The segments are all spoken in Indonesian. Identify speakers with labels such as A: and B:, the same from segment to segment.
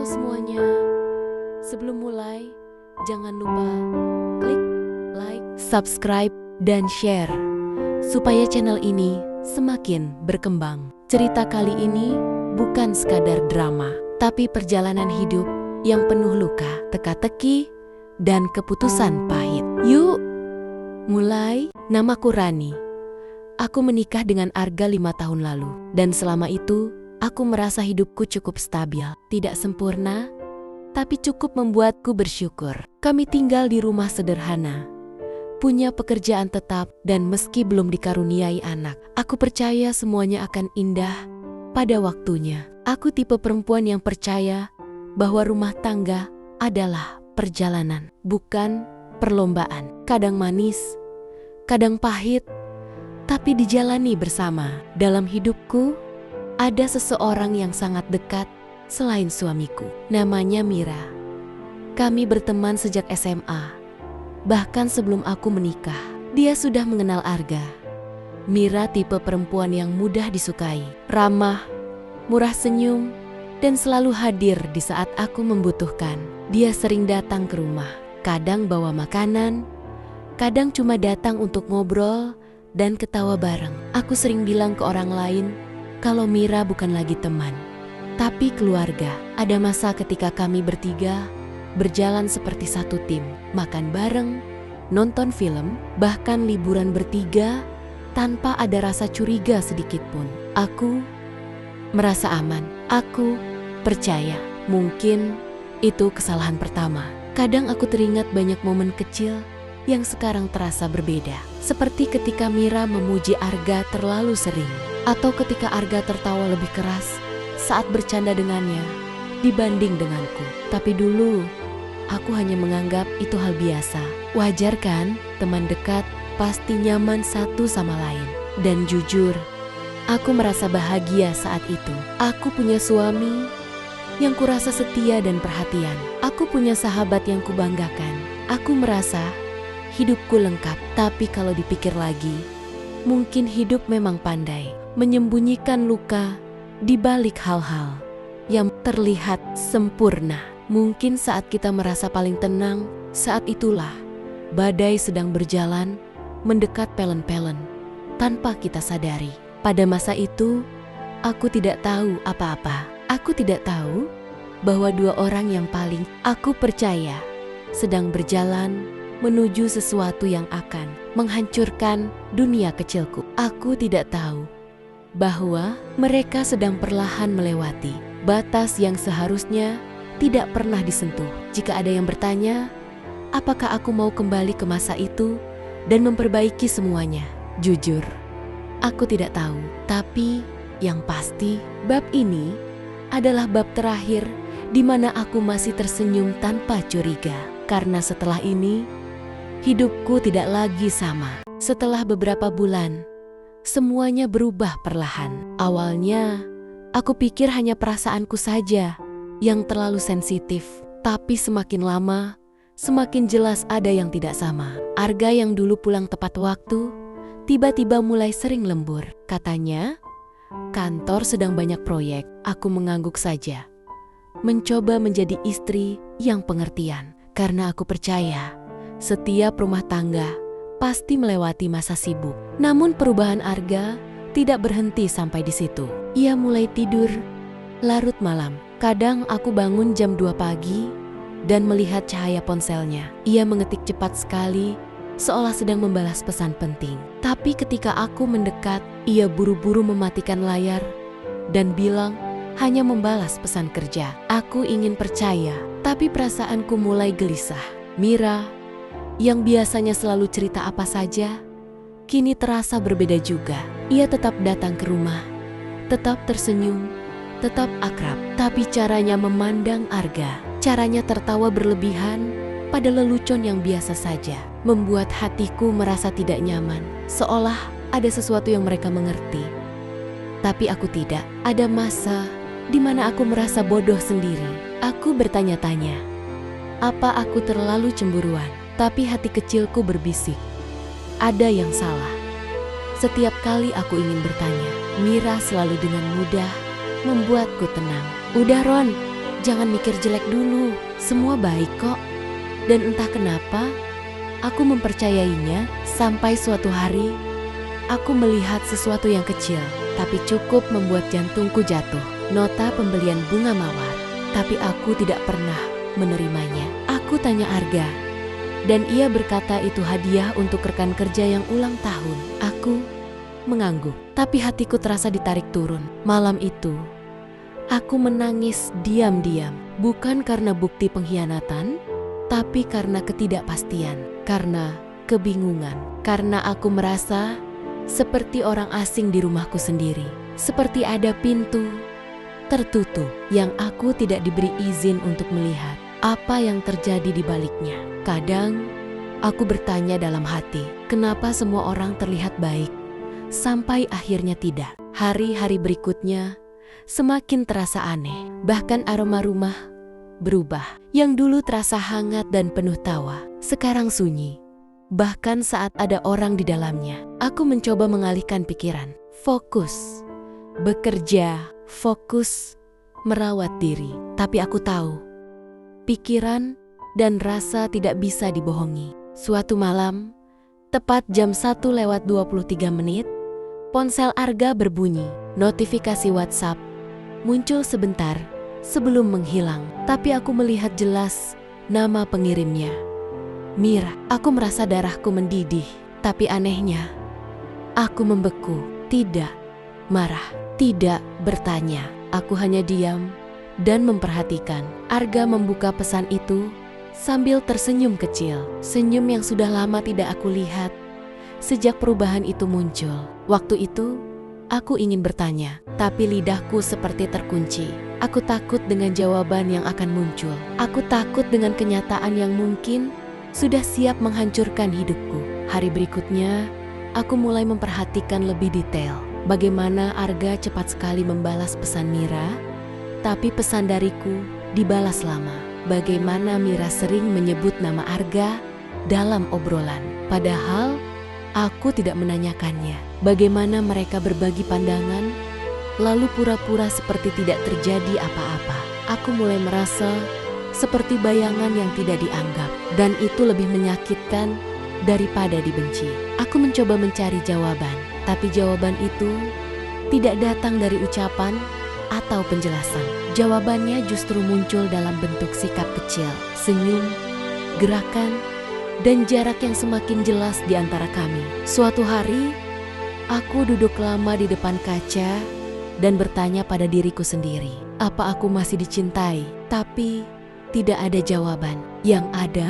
A: Halo semuanya, sebelum mulai, jangan lupa klik like, subscribe, dan share supaya channel ini semakin berkembang. Cerita kali ini bukan sekadar drama, tapi perjalanan hidup yang penuh luka, teka-teki, dan keputusan pahit. Yuk, mulai. Namaku Rani. Aku menikah dengan Arga 5 tahun lalu, dan selama itu aku merasa hidupku cukup stabil, tidak sempurna, tapi cukup membuatku bersyukur. Kami tinggal di rumah sederhana, punya pekerjaan tetap, dan meski belum dikaruniai anak, aku percaya semuanya akan indah pada waktunya. Aku tipe perempuan yang percaya bahwa rumah tangga adalah perjalanan, bukan perlombaan. Kadang manis, kadang pahit, tapi dijalani bersama. Dalam hidupku, ada seseorang yang sangat dekat selain suamiku. Namanya Mira. Kami berteman sejak SMA. Bahkan sebelum aku menikah, dia sudah mengenal Arga. Mira tipe perempuan yang mudah disukai, ramah, murah senyum, dan selalu hadir di saat aku membutuhkan. Dia sering datang ke rumah, kadang bawa makanan, kadang cuma datang untuk ngobrol dan ketawa bareng. Aku sering bilang ke orang lain kalau Mira bukan lagi teman, tapi keluarga. Ada masa ketika kami bertiga berjalan seperti satu tim, makan bareng, nonton film, bahkan liburan bertiga tanpa ada rasa curiga sedikit pun. Aku merasa aman, aku percaya. Mungkin itu kesalahan pertama. Kadang aku teringat banyak momen kecil yang sekarang terasa berbeda. Seperti ketika Mira memuji Arga terlalu sering, atau ketika Arga tertawa lebih keras saat bercanda dengannya dibanding denganku. Tapi dulu, aku hanya menganggap itu hal biasa. Wajar kan, teman dekat pasti nyaman satu sama lain. Dan jujur, aku merasa bahagia saat itu. Aku punya suami yang kurasa setia dan perhatian. Aku punya sahabat yang kubanggakan. Aku merasa hidupku lengkap. Tapi kalau dipikir lagi, mungkin hidup memang pandai menyembunyikan luka di balik hal-hal yang terlihat sempurna. Mungkin saat kita merasa paling tenang, saat itulah badai sedang berjalan mendekat pelan-pelan tanpa kita sadari. Pada masa itu, aku tidak tahu apa-apa. Aku tidak tahu bahwa dua orang yang paling aku percaya sedang berjalan menuju sesuatu yang akan menghancurkan dunia kecilku. Aku tidak tahu bahwa mereka sedang perlahan melewati batas yang seharusnya tidak pernah disentuh. Jika ada yang bertanya, apakah aku mau kembali ke masa itu dan memperbaiki semuanya? Jujur, aku tidak tahu. Tapi yang pasti, bab ini adalah bab terakhir di mana aku masih tersenyum tanpa curiga. Karena setelah ini, hidupku tidak lagi sama. Setelah beberapa bulan, semuanya berubah perlahan. Awalnya, aku pikir hanya perasaanku saja yang terlalu sensitif. Tapi semakin lama, semakin jelas ada yang tidak sama. Arga yang dulu pulang tepat waktu, tiba-tiba mulai sering lembur. Katanya, kantor sedang banyak proyek. Aku mengangguk saja, mencoba menjadi istri yang pengertian. Karena aku percaya, setiap rumah tangga pasti melewati masa sibuk. Namun perubahan Arga tidak berhenti sampai di situ. Ia mulai tidur larut malam. Kadang aku bangun jam 2 pagi dan melihat cahaya ponselnya. Ia mengetik cepat sekali, seolah sedang membalas pesan penting. Tapi ketika aku mendekat, ia buru-buru mematikan layar dan bilang hanya membalas pesan kerja. Aku ingin percaya, tapi perasaanku mulai gelisah. Mira, yang biasanya selalu cerita apa saja, kini terasa berbeda juga. Ia tetap datang ke rumah, tetap tersenyum, tetap akrab. Tapi caranya memandang Arga, caranya tertawa berlebihan pada lelucon yang biasa saja, membuat hatiku merasa tidak nyaman, seolah ada sesuatu yang mereka mengerti. Tapi aku tidak. Ada masa di mana aku merasa bodoh sendiri. Aku bertanya-tanya, apa aku terlalu cemburuan? Tapi hati kecilku berbisik, ada yang salah. Setiap kali aku ingin bertanya, Mira selalu dengan mudah membuatku tenang. Udah Ron, Jangan mikir jelek dulu, semua baik kok. Dan entah kenapa, aku mempercayainya sampai suatu hari, aku melihat sesuatu yang kecil, tapi cukup membuat jantungku jatuh. Nota pembelian bunga mawar, tapi aku tidak pernah menerimanya. Aku tanya Arga, dan ia berkata itu hadiah untuk rekan kerja yang ulang tahun. Aku mengangguk, tapi hatiku terasa ditarik turun. Malam itu, aku menangis diam-diam, bukan karena bukti pengkhianatan, tapi karena ketidakpastian, karena kebingungan, karena aku merasa seperti orang asing di rumahku sendiri, seperti ada pintu tertutup yang aku tidak diberi izin untuk melihat apa yang terjadi di baliknya. Kadang aku bertanya dalam hati, kenapa semua orang terlihat baik, sampai akhirnya tidak. Hari-hari berikutnya semakin terasa aneh, bahkan aroma rumah berubah. Yang dulu terasa hangat dan penuh tawa, sekarang sunyi. Bahkan saat ada orang di dalamnya, aku mencoba mengalihkan pikiran, fokus bekerja, fokus merawat diri. Tapi aku tahu, pikiran dan rasa tidak bisa dibohongi. Suatu malam, tepat jam 1:23, ponsel Arga berbunyi. Notifikasi WhatsApp muncul sebentar sebelum menghilang, tapi aku melihat jelas nama pengirimnya, Mira. Aku merasa darahku mendidih, tapi anehnya, aku membeku, tidak marah, tidak bertanya. Aku hanya diam dan memperhatikan. Arga membuka pesan itu sambil tersenyum kecil, senyum yang sudah lama tidak aku lihat sejak perubahan itu muncul. Waktu itu, aku ingin bertanya, tapi lidahku seperti terkunci. Aku takut dengan jawaban yang akan muncul. Aku takut dengan kenyataan yang mungkin sudah siap menghancurkan hidupku. Hari berikutnya, aku mulai memperhatikan lebih detail bagaimana Arga cepat sekali membalas pesan Mira, tapi pesan dariku dibalas lama. Bagaimana Mira sering menyebut nama Arga dalam obrolan, padahal aku tidak menanyakannya. Bagaimana mereka berbagi pandangan, lalu pura-pura seperti tidak terjadi apa-apa. Aku mulai merasa seperti bayangan yang tidak dianggap, dan itu lebih menyakitkan daripada dibenci. Aku mencoba mencari jawaban, tapi jawaban itu tidak datang dari ucapan atau penjelasan. Jawabannya justru muncul dalam bentuk sikap kecil, senyum, gerakan, dan jarak yang semakin jelas di antara kami. Suatu hari, aku duduk lama di depan kaca dan bertanya pada diriku sendiri, apa aku masih dicintai? Tapi tidak ada jawaban. Yang ada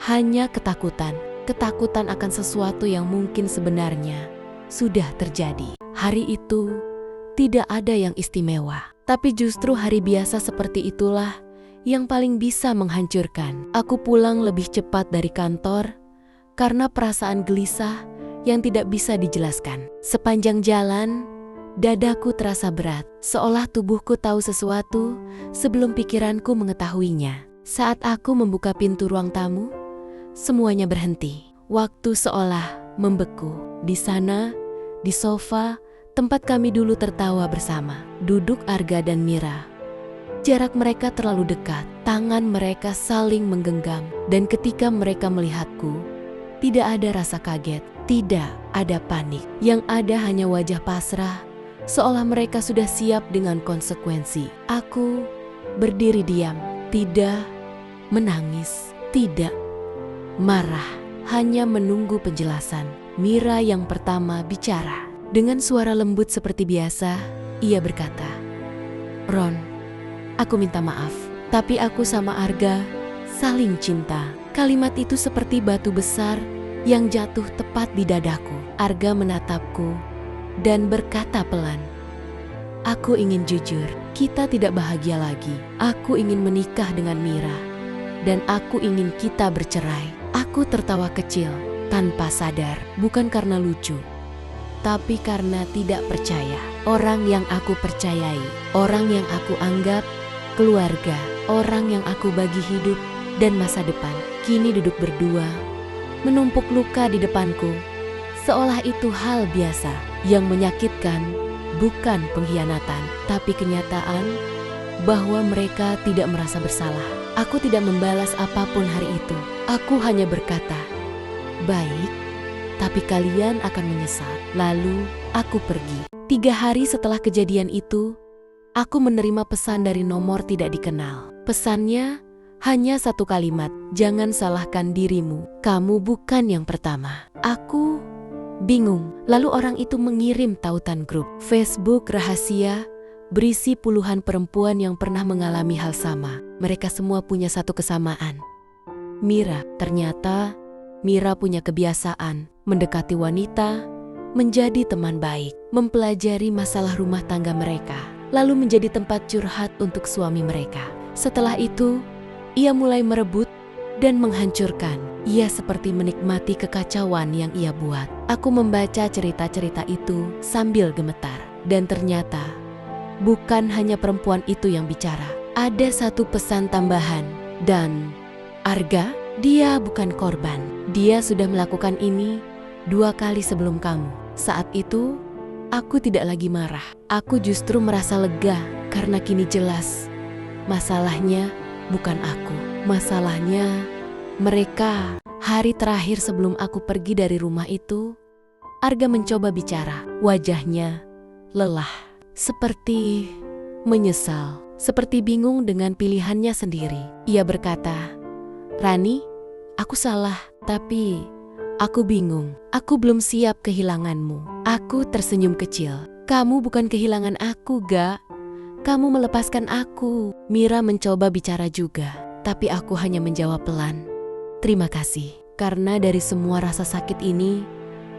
A: hanya ketakutan. Ketakutan akan sesuatu yang mungkin sebenarnya sudah terjadi. Hari itu tidak ada yang istimewa, tapi justru hari biasa seperti itulah yang paling bisa menghancurkan. Aku pulang lebih cepat dari kantor karena perasaan gelisah yang tidak bisa dijelaskan. Sepanjang jalan, dadaku terasa berat, seolah tubuhku tahu sesuatu sebelum pikiranku mengetahuinya. Saat aku membuka pintu ruang tamu, semuanya berhenti. Waktu seolah membeku. Di sana, di sofa, tempat kami dulu tertawa bersama, duduk Arga dan Mira. Jarak mereka terlalu dekat, tangan mereka saling menggenggam, dan ketika mereka melihatku, tidak ada rasa kaget, tidak ada panik. Yang ada hanya wajah pasrah, seolah mereka sudah siap dengan konsekuensi. Aku berdiri diam, tidak menangis, tidak marah, hanya menunggu penjelasan. Mira yang pertama bicara. Dengan suara lembut seperti biasa, ia berkata, "Ron, aku minta maaf, tapi aku sama Arga saling cinta." Kalimat itu seperti batu besar yang jatuh tepat di dadaku. Arga menatapku dan berkata pelan, "Aku ingin jujur, kita tidak bahagia lagi. Aku ingin menikah dengan Mira, dan aku ingin kita bercerai." Aku tertawa kecil, tanpa sadar, bukan karena lucu, tapi karena tidak percaya. Orang yang aku percayai, orang yang aku anggap keluarga, orang yang aku bagi hidup dan masa depan, kini duduk berdua, menumpuk luka di depanku, seolah itu hal biasa. Yang menyakitkan bukan pengkhianatan, tapi kenyataan bahwa mereka tidak merasa bersalah. Aku tidak membalas apapun hari itu. Aku hanya berkata, "Baik, tapi kalian akan menyesal." Lalu aku pergi. 3 hari setelah kejadian itu, aku menerima pesan dari nomor tidak dikenal. Pesannya hanya satu kalimat, "Jangan salahkan dirimu, kamu bukan yang pertama." Aku bingung. Lalu orang itu mengirim tautan grup Facebook rahasia berisi puluhan perempuan yang pernah mengalami hal sama. Mereka semua punya satu kesamaan. Mira. Ternyata Mira punya kebiasaan mendekati wanita, menjadi teman baik, mempelajari masalah rumah tangga mereka, lalu menjadi tempat curhat untuk suami mereka. Setelah itu, ia mulai merebut dan menghancurkan. Ia seperti menikmati kekacauan yang ia buat. Aku membaca cerita-cerita itu sambil gemetar. Dan ternyata, bukan hanya perempuan itu yang bicara. Ada satu pesan tambahan. Dan, Arga, dia bukan korban. Dia sudah melakukan ini 2 kali sebelum kamu. Saat itu, aku tidak lagi marah. Aku justru merasa lega karena kini jelas. Masalahnya bukan aku. Masalahnya mereka. Hari terakhir sebelum aku pergi dari rumah itu, Arga mencoba bicara. Wajahnya lelah, seperti menyesal, seperti bingung dengan pilihannya sendiri. Ia berkata, "Rani, aku salah, tapi aku bingung. Aku belum siap kehilanganmu." Aku tersenyum kecil. "Kamu bukan kehilangan aku, Ga. Kamu melepaskan aku." Mira mencoba bicara juga, tapi aku hanya menjawab pelan, "Terima kasih." Karena dari semua rasa sakit ini,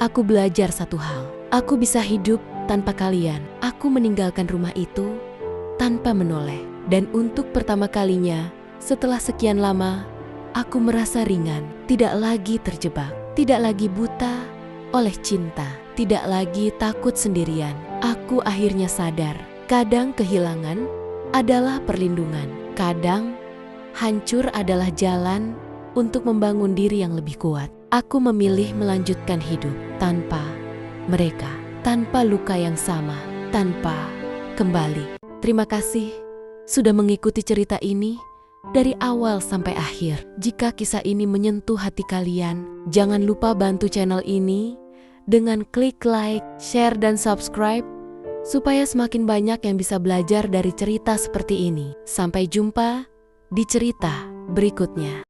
A: aku belajar satu hal. Aku bisa hidup tanpa kalian. Aku meninggalkan rumah itu tanpa menoleh. Dan untuk pertama kalinya, setelah sekian lama, aku merasa ringan. Tidak lagi terjebak. Tidak lagi buta oleh cinta. Tidak lagi takut sendirian. Aku akhirnya sadar. Kadang kehilangan adalah perlindungan. Kadang hancur adalah jalan untuk membangun diri yang lebih kuat. Aku memilih melanjutkan hidup tanpa mereka, tanpa luka yang sama, tanpa kembali. Terima kasih sudah mengikuti cerita ini dari awal sampai akhir. Jika kisah ini menyentuh hati kalian, jangan lupa bantu channel ini dengan klik like, share, dan subscribe supaya semakin banyak yang bisa belajar dari cerita seperti ini. Sampai jumpa di cerita berikutnya.